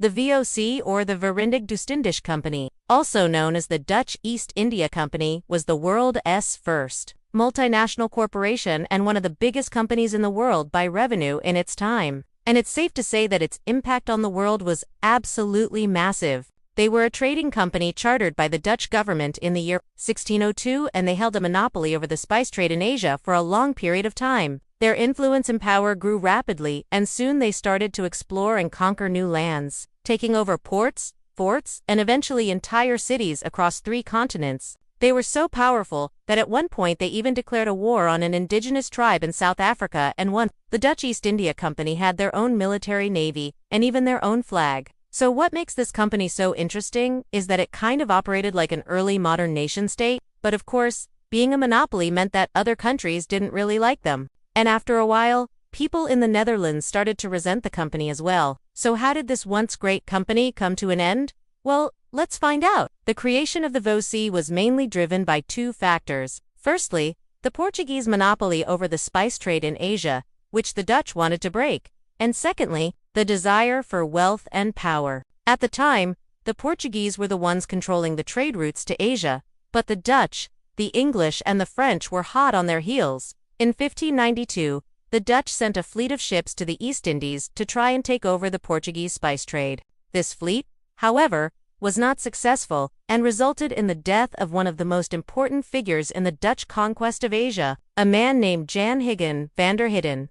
The VOC, or the Verenigd Company, also known as the Dutch East India Company, was the world's first multinational corporation and one of the biggest companies in the world by revenue in its time. And it's safe to say that its impact on the world was absolutely massive. They were a trading company chartered by the Dutch government in the year 1602, and they held a monopoly over the spice trade in Asia for a long period of time. Their influence and power grew rapidly, and soon they started to explore and conquer new lands, taking over ports, forts, and eventually entire cities across 3 continents. They were so powerful that at one point they even declared a war on an indigenous tribe in South Africa and won. The Dutch East India Company had their own military navy and even their own flag. So what makes this company so interesting is that it kind of operated like an early modern nation-state, but of course, being a monopoly meant that other countries didn't really like them. And after a while, people in the Netherlands started to resent the company as well. So how did this once great company come to an end? Well, let's find out. The creation of the VOC was mainly driven by 2 factors. Firstly, the Portuguese monopoly over the spice trade in Asia, which the Dutch wanted to break. And secondly, the desire for wealth and power. At the time, the Portuguese were the ones controlling the trade routes to Asia, but the Dutch, the English, and the French were hot on their heels. In 1592, the Dutch sent a fleet of ships to the East Indies to try and take over the Portuguese spice trade. This fleet, however, was not successful and resulted in the death of one of the most important figures in the Dutch conquest of Asia, a man named Jan Huygen van der Hidden.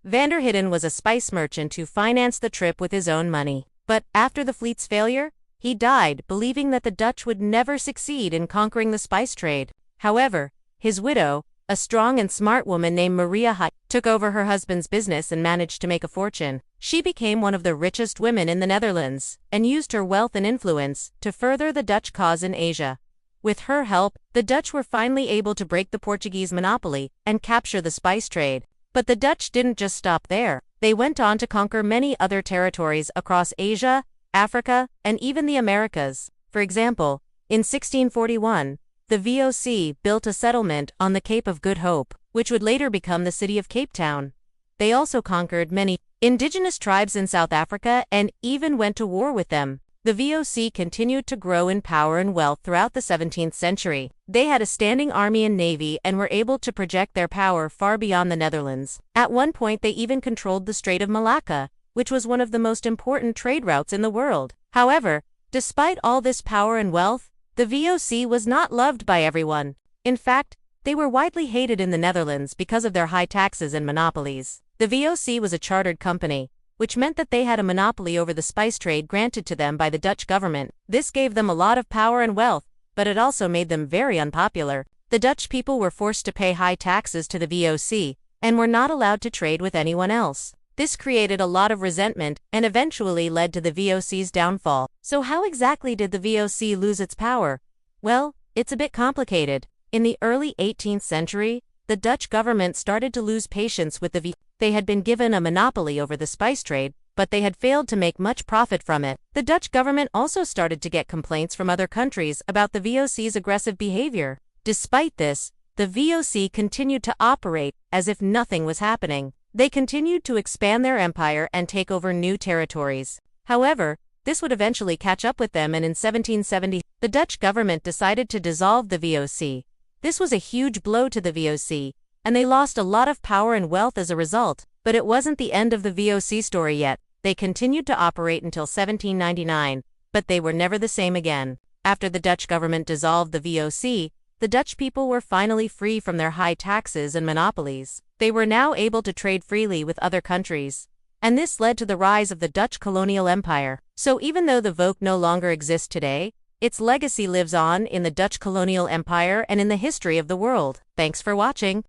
Van der Hidden was a spice merchant who financed the trip with his own money. But after the fleet's failure, he died, believing that the Dutch would never succeed in conquering the spice trade. However, his widow, a strong and smart woman named Maria Huygen, took over her husband's business and managed to make a fortune. She became one of the richest women in the Netherlands and used her wealth and influence to further the Dutch cause in Asia. With her help, the Dutch were finally able to break the Portuguese monopoly and capture the spice trade. But the Dutch didn't just stop there. They went on to conquer many other territories across Asia, Africa, and even the Americas. For example, in 1641, the VOC built a settlement on the Cape of Good Hope, which would later become the city of Cape Town. They also conquered many indigenous tribes in South Africa and even went to war with them. The VOC continued to grow in power and wealth throughout the 17th century. They had a standing army and navy and were able to project their power far beyond the Netherlands. At one point, they even controlled the Strait of Malacca, which was one of the most important trade routes in the world. However, despite all this power and wealth, the VOC was not loved by everyone. In fact, they were widely hated in the Netherlands because of their high taxes and monopolies. The VOC was a chartered company, which meant that they had a monopoly over the spice trade granted to them by the Dutch government. This gave them a lot of power and wealth, but it also made them very unpopular. The Dutch people were forced to pay high taxes to the VOC, and were not allowed to trade with anyone else. This created a lot of resentment and eventually led to the VOC's downfall. So how exactly did the VOC lose its power? Well, it's a bit complicated. In the early 18th century, the Dutch government started to lose patience with the VOC. They had been given a monopoly over the spice trade, but they had failed to make much profit from it. The Dutch government also started to get complaints from other countries about the VOC's aggressive behavior. Despite this, the VOC continued to operate as if nothing was happening. They continued to expand their empire and take over new territories. However, this would eventually catch up with them, and in 1770, the Dutch government decided to dissolve the VOC. This was a huge blow to the VOC, and they lost a lot of power and wealth as a result. But it wasn't the end of the VOC story yet. They continued to operate until 1799, but they were never the same again. After the Dutch government dissolved the VOC, the Dutch people were finally free from their high taxes and monopolies. They were now able to trade freely with other countries, and this led to the rise of the Dutch colonial empire. So even though the VOC no longer exists today, its legacy lives on in the Dutch colonial empire and in the history of the world. Thanks for watching.